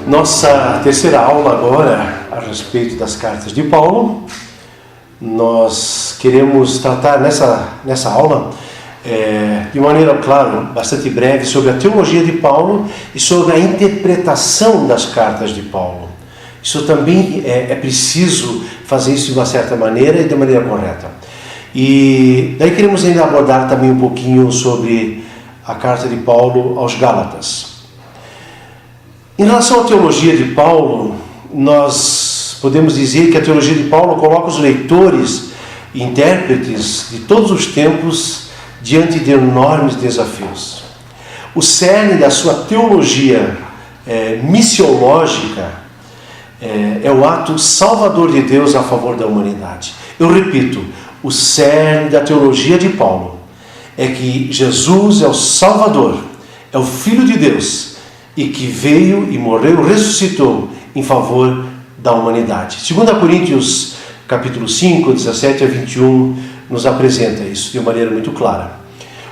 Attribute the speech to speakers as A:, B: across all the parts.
A: Nossa terceira aula agora a respeito das cartas de Paulo. Nós queremos tratar nessa aula de maneira, claro, bastante breve sobre a teologia de Paulo e sobre a interpretação das cartas de Paulo. Isso também é preciso fazer isso de uma certa maneira e de maneira correta. E daí queremos ainda abordar também um pouquinho sobre a carta de Paulo aos Gálatas. Em relação à teologia de Paulo, nós podemos dizer que a teologia de Paulo coloca os leitores e intérpretes de todos os tempos diante de enormes desafios. O cerne da sua teologia missiológica é o ato salvador de Deus a favor da humanidade. Eu repito, o cerne da teologia de Paulo é que Jesus é o Salvador, é o Filho de Deus, e que veio e morreu, ressuscitou em favor da humanidade. 2 Coríntios capítulo 5, 17 a 21, nos apresenta isso de maneira muito clara.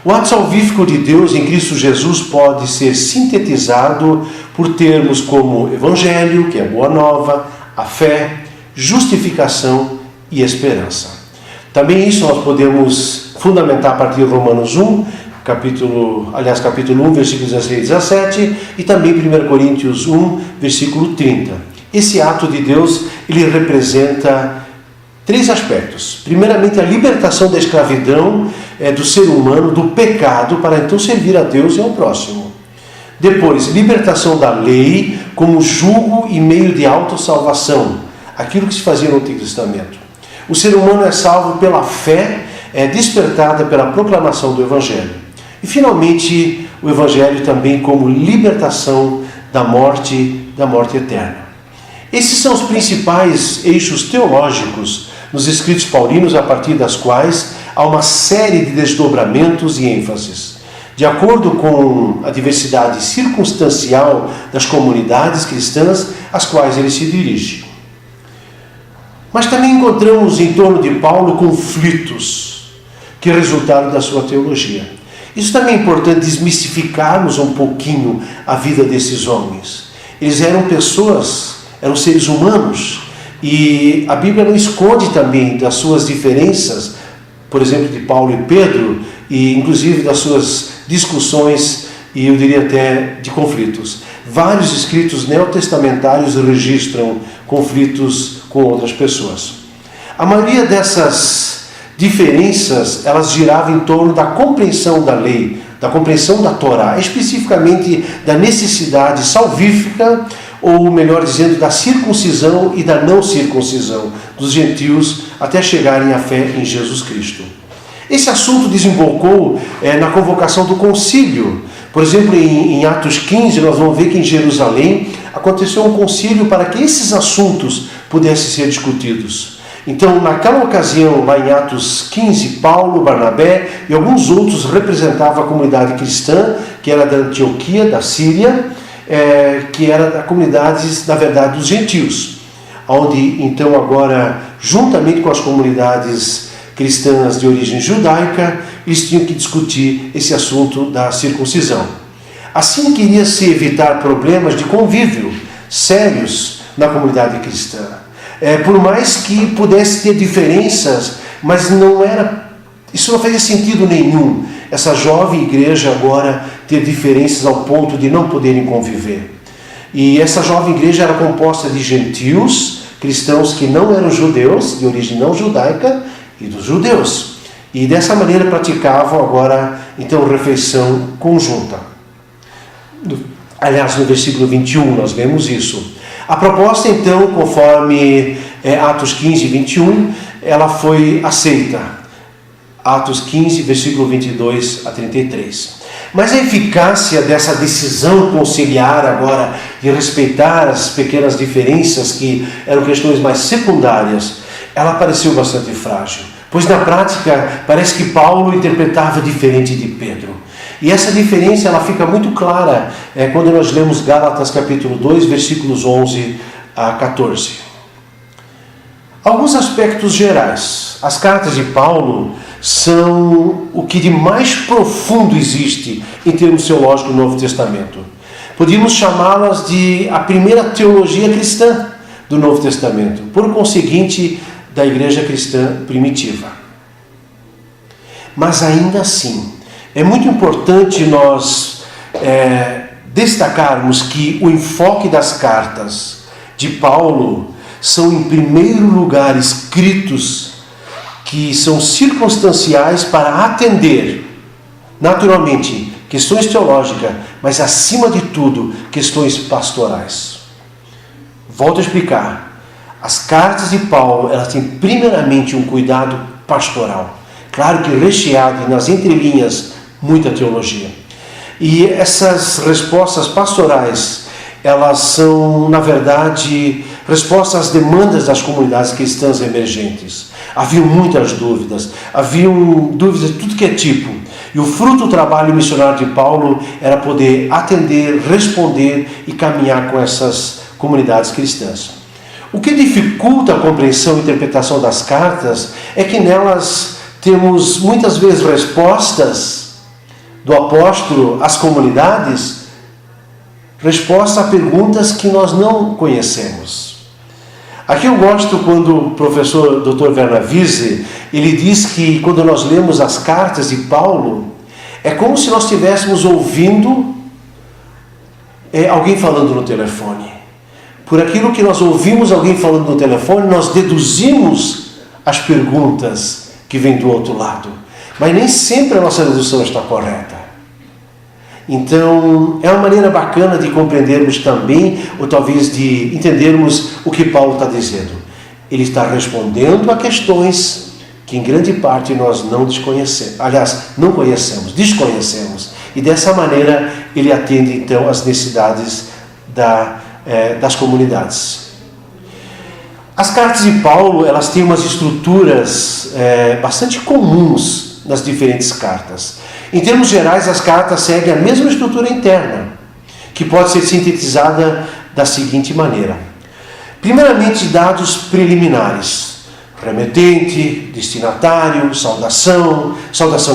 A: O ato salvífico de Deus em Cristo Jesus pode ser sintetizado por termos como Evangelho, que é boa nova, a fé, justificação e esperança. Também isso nós podemos fundamentar a partir de Romanos 1, capítulo 1, versículos 16 e 17, e também 1 Coríntios 1, versículo 30. Esse ato de Deus, ele representa três aspectos. Primeiramente, a libertação da escravidão do ser humano, do pecado, para então servir a Deus e ao próximo. Depois, libertação da lei como jugo e meio de autossalvação, aquilo que se fazia no Antigo Testamento. O ser humano é salvo pela fé, despertada pela proclamação do Evangelho. E finalmente, o Evangelho também como libertação da morte eterna. Esses são os principais eixos teológicos nos escritos paulinos, a partir das quais há uma série de desdobramentos e ênfases. De acordo com a diversidade circunstancial das comunidades cristãs às quais ele se dirige. Mas também encontramos em torno de Paulo conflitos que resultaram da sua teologia. Isso também é importante desmistificarmos um pouquinho a vida desses homens. Eles eram pessoas, eram seres humanos, e a Bíblia não esconde também das suas diferenças, por exemplo, de Paulo e Pedro, e inclusive das suas discussões, e eu diria até de conflitos. Vários escritos neotestamentários registram conflitos com outras pessoas. A maioria dessas diferenças, elas giravam em torno da compreensão da lei, da compreensão da Torá, especificamente da necessidade salvífica, ou melhor dizendo, da circuncisão e da não circuncisão dos gentios até chegarem à fé em Jesus Cristo. Esse assunto desembocou na convocação do concílio. Por exemplo, em Atos 15, nós vamos ver que em Jerusalém aconteceu um concílio para que esses assuntos pudessem ser discutidos. Então, naquela ocasião, lá em Atos 15, Paulo, Barnabé e alguns outros representavam a comunidade cristã, que era da Antioquia, da Síria, que era da comunidade, na verdade, dos gentios, onde, então, agora, juntamente com as comunidades cristãs de origem judaica, eles tinham que discutir esse assunto da circuncisão. Assim, queria-se evitar problemas de convívio sérios na comunidade cristã. Por mais que pudesse ter diferenças, mas isso não fazia sentido nenhum, essa jovem igreja agora ter diferenças ao ponto de não poderem conviver. E essa jovem igreja era composta de gentios, cristãos que não eram judeus, de origem não judaica, e dos judeus. E dessa maneira praticavam agora, então, refeição conjunta. Aliás, no versículo 21 nós vemos isso. A proposta, então, conforme Atos 15, 21, ela foi aceita. Atos 15, versículo 22 a 33. Mas a eficácia dessa decisão conciliar agora de respeitar as pequenas diferenças que eram questões mais secundárias, ela pareceu bastante frágil. Pois na prática parece que Paulo interpretava diferente de Pedro. E essa diferença ela fica muito clara quando nós lemos Gálatas capítulo 2, versículos 11 a 14. Alguns aspectos gerais. As cartas de Paulo são o que de mais profundo existe em termos teológicos no Novo Testamento. Podíamos chamá-las de a primeira teologia cristã do Novo Testamento, por conseguinte, da igreja cristã primitiva. Mas ainda assim, é muito importante nós destacarmos que o enfoque das cartas de Paulo são, em primeiro lugar, escritos que são circunstanciais para atender, naturalmente, questões teológicas, mas, acima de tudo, questões pastorais. Volto a explicar. As cartas de Paulo, elas têm primeiramente um cuidado pastoral. Claro que recheado e nas entrelinhas, muita teologia. E essas respostas pastorais, elas são, na verdade, respostas às demandas das comunidades cristãs emergentes. Haviam muitas dúvidas, haviam dúvidas de tudo que é tipo. E o fruto do trabalho missionário de Paulo era poder atender, responder e caminhar com essas comunidades cristãs. O que dificulta a compreensão e interpretação das cartas é que nelas temos muitas vezes respostas do apóstolo às comunidades, resposta a perguntas que nós não conhecemos. Aqui eu gosto quando o professor Dr. Werner Wiese, ele diz que quando nós lemos as cartas de Paulo, é como se nós estivéssemos ouvindo alguém falando no telefone. Por aquilo que nós ouvimos alguém falando no telefone, nós deduzimos as perguntas que vêm do outro lado. Mas nem sempre a nossa dedução está correta. Então, é uma maneira bacana de compreendermos também, ou talvez de entendermos o que Paulo está dizendo. Ele está respondendo a questões que em grande parte nós não desconhecemos. Aliás, não conhecemos, desconhecemos. E dessa maneira ele atende então às necessidades das comunidades. As cartas de Paulo, elas têm umas estruturas bastante comuns nas diferentes cartas. Em termos gerais, as cartas seguem a mesma estrutura interna, que pode ser sintetizada da seguinte maneira. Primeiramente, dados preliminares. Remetente, destinatário, saudação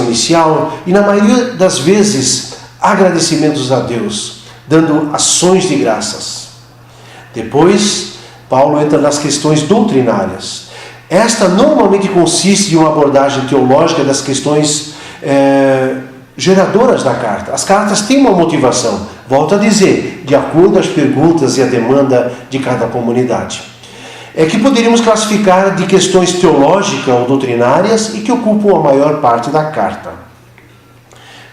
A: inicial e, na maioria das vezes, agradecimentos a Deus, dando ações de graças. Depois, Paulo entra nas questões doutrinárias. Esta normalmente consiste em uma abordagem teológica das questões geradoras da carta. As cartas têm uma motivação, volto a dizer, de acordo às perguntas e à demanda de cada comunidade. Que poderíamos classificar de questões teológicas ou doutrinárias e que ocupam a maior parte da carta.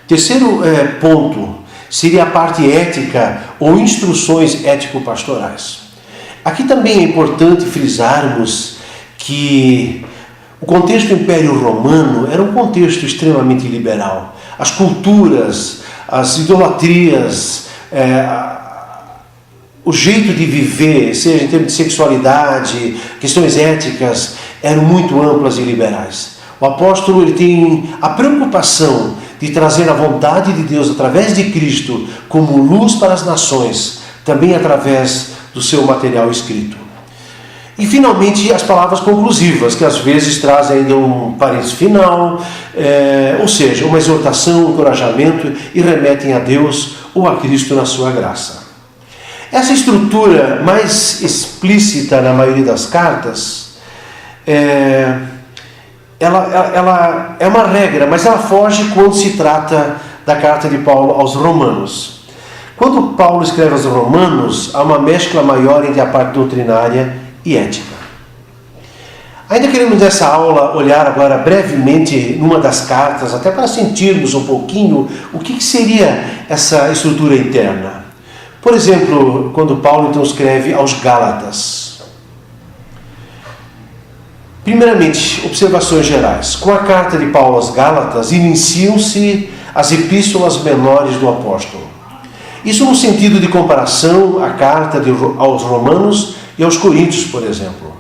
A: Terceiro ponto seria a parte ética ou instruções ético-pastorais. Aqui também é importante frisarmos que o contexto do Império Romano era um contexto extremamente liberal. As culturas, as idolatrias, o jeito de viver, seja em termos de sexualidade, questões éticas, eram muito amplas e liberais. O apóstolo ele tem a preocupação de trazer a vontade de Deus através de Cristo como luz para as nações, também através do seu material escrito. E finalmente as palavras conclusivas, que às vezes trazem ainda um parênteses final, ou seja, uma exortação, um encorajamento e remetem a Deus ou a Cristo na sua graça. Essa estrutura mais explícita na maioria das cartas, ela é uma regra, mas ela foge quando se trata da carta de Paulo aos Romanos. Quando Paulo escreve aos Romanos, há uma mescla maior entre a parte doutrinária e ética. Ainda queremos nessa aula olhar agora brevemente numa das cartas, até para sentirmos um pouquinho o que seria essa estrutura interna. Por exemplo, quando Paulo então escreve aos Gálatas. Primeiramente, observações gerais. Com a carta de Paulo aos Gálatas, iniciam-se as epístolas menores do apóstolo. Isso no sentido de comparação à carta aos Romanos e aos Coríntios, por exemplo.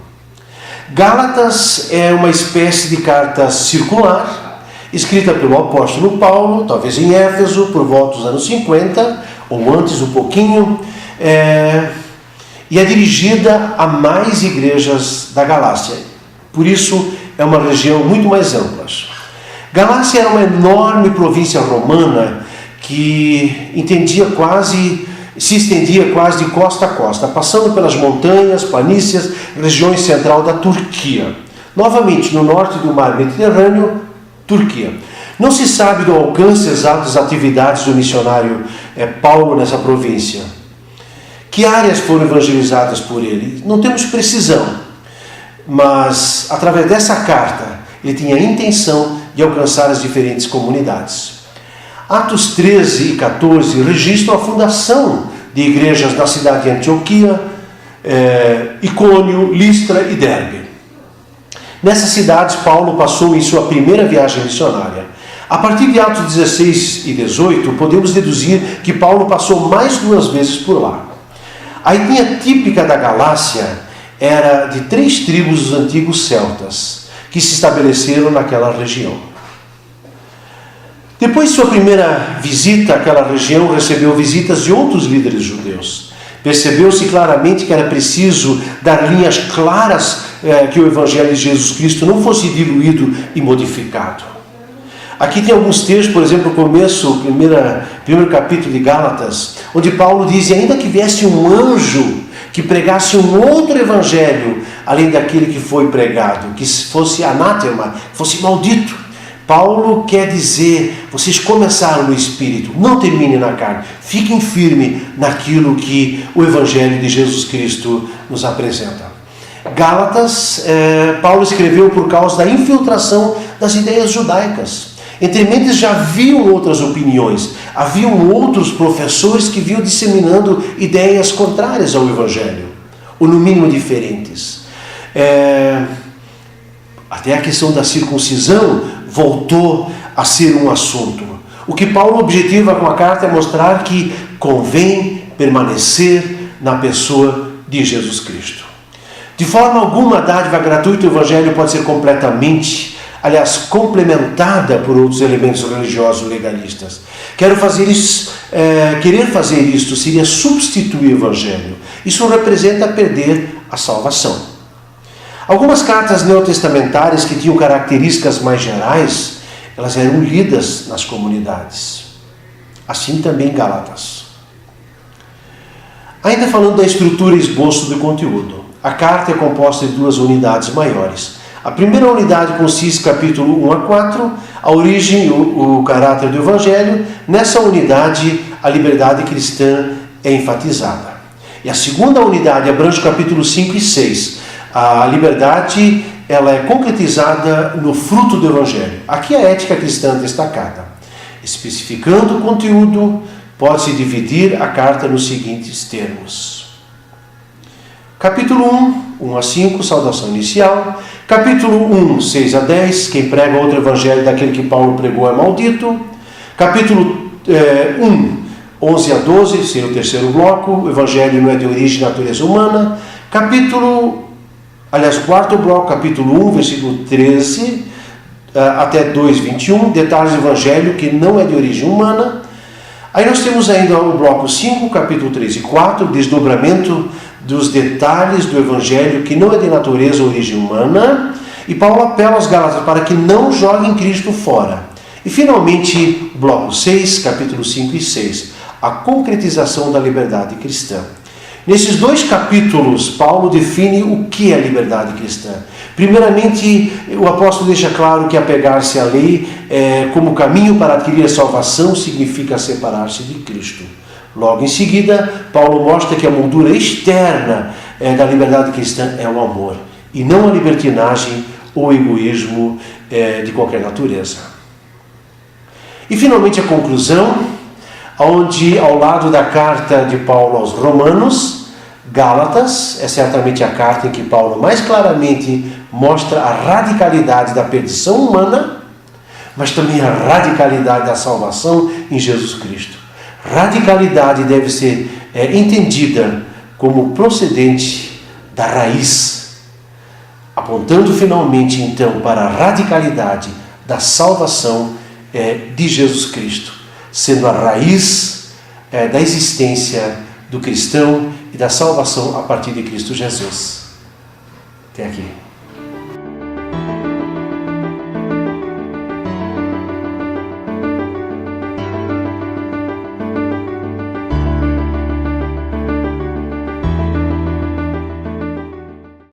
A: Gálatas é uma espécie de carta circular, escrita pelo apóstolo Paulo, talvez em Éfeso, por volta dos anos 50, ou antes um pouquinho, e é dirigida a mais igrejas da Galácia. Por isso, é uma região muito mais ampla. Galácia era uma enorme província romana que entendia quase se estendia quase de costa a costa, passando pelas montanhas, planícies, regiões central da Turquia. Novamente, no norte do mar Mediterrâneo, Turquia. Não se sabe do alcance exato das atividades do missionário Paulo nessa província. Que áreas foram evangelizadas por ele? Não temos precisão, mas através dessa carta ele tinha a intenção de alcançar as diferentes comunidades. Atos 13 e 14 registram a fundação de igrejas na cidade de Antioquia, Icônio, Listra e Derbe. Nessas cidades, Paulo passou em sua primeira viagem missionária. A partir de Atos 16 e 18, podemos deduzir que Paulo passou mais 2 vezes por lá. A etnia típica da Galácia era de 3 tribos dos antigos celtas, que se estabeleceram naquela região. Depois de sua primeira visita àquela região, recebeu visitas de outros líderes judeus. Percebeu-se claramente que era preciso dar linhas claras que o Evangelho de Jesus Cristo não fosse diluído e modificado. Aqui tem alguns textos, por exemplo, no começo, primeiro capítulo de Gálatas, onde Paulo diz: ainda que viesse um anjo que pregasse um outro evangelho, além daquele que foi pregado, que fosse anátema, fosse maldito. Paulo quer dizer, vocês começaram no Espírito, não terminem na carne, fiquem firmes naquilo que o Evangelho de Jesus Cristo nos apresenta. Gálatas, Paulo escreveu por causa da infiltração das ideias judaicas. Entre mentes já haviam outras opiniões, haviam outros professores que vinham disseminando ideias contrárias ao Evangelho, ou no mínimo diferentes. Até a questão da circuncisão voltou a ser um assunto. O que Paulo objetiva com a carta é mostrar que convém permanecer na pessoa de Jesus Cristo. De forma alguma, a dádiva gratuita do Evangelho pode ser completamente, aliás, complementada por outros elementos religiosos legalistas. Querer fazer isto seria substituir o Evangelho. Isso representa perder a salvação. Algumas cartas neotestamentárias que tinham características mais gerais, elas eram lidas nas comunidades. Assim também Gálatas. Ainda falando da estrutura e esboço do conteúdo. A carta é composta de 2 unidades maiores. A primeira unidade consiste, capítulo 1 a 4, a origem e o caráter do Evangelho. Nessa unidade, a liberdade cristã é enfatizada. E a segunda unidade abrange o capítulo 5 e 6. A liberdade, ela é concretizada no fruto do Evangelho. Aqui a ética cristã destacada. Especificando o conteúdo, pode-se dividir a carta nos seguintes termos. Capítulo 1 a 5, saudação inicial. Capítulo 1, 6 a 10, quem prega outro evangelho daquele que Paulo pregou é maldito. Capítulo 1, 11 a 12, seria o terceiro bloco, o evangelho não é de origem e natureza humana. Quarto bloco, capítulo 1, versículo 13 até 2, 21, detalhes do evangelho que não é de origem humana. Aí nós temos ainda o bloco 5, capítulo 3 e 4, desdobramento dos detalhes do Evangelho que não é de natureza ou origem humana, e Paulo apela aos Gálatas para que não joguem Cristo fora. E finalmente, bloco 6, capítulo 5 e 6, a concretização da liberdade cristã. Nesses 2 capítulos, Paulo define o que é liberdade cristã. Primeiramente, o apóstolo deixa claro que apegar-se à lei como caminho para adquirir a salvação significa separar-se de Cristo. Logo em seguida, Paulo mostra que a moldura externa da liberdade cristã é o amor, e não a libertinagem ou egoísmo de qualquer natureza. E finalmente a conclusão, onde ao lado da carta de Paulo aos Romanos, Gálatas é certamente a carta em que Paulo mais claramente mostra a radicalidade da perdição humana, mas também a radicalidade da salvação em Jesus Cristo. Radicalidade deve ser entendida como procedente da raiz, apontando finalmente então para a radicalidade da salvação de Jesus Cristo, sendo a raiz da existência do cristão e da salvação a partir de Cristo Jesus. Até aqui.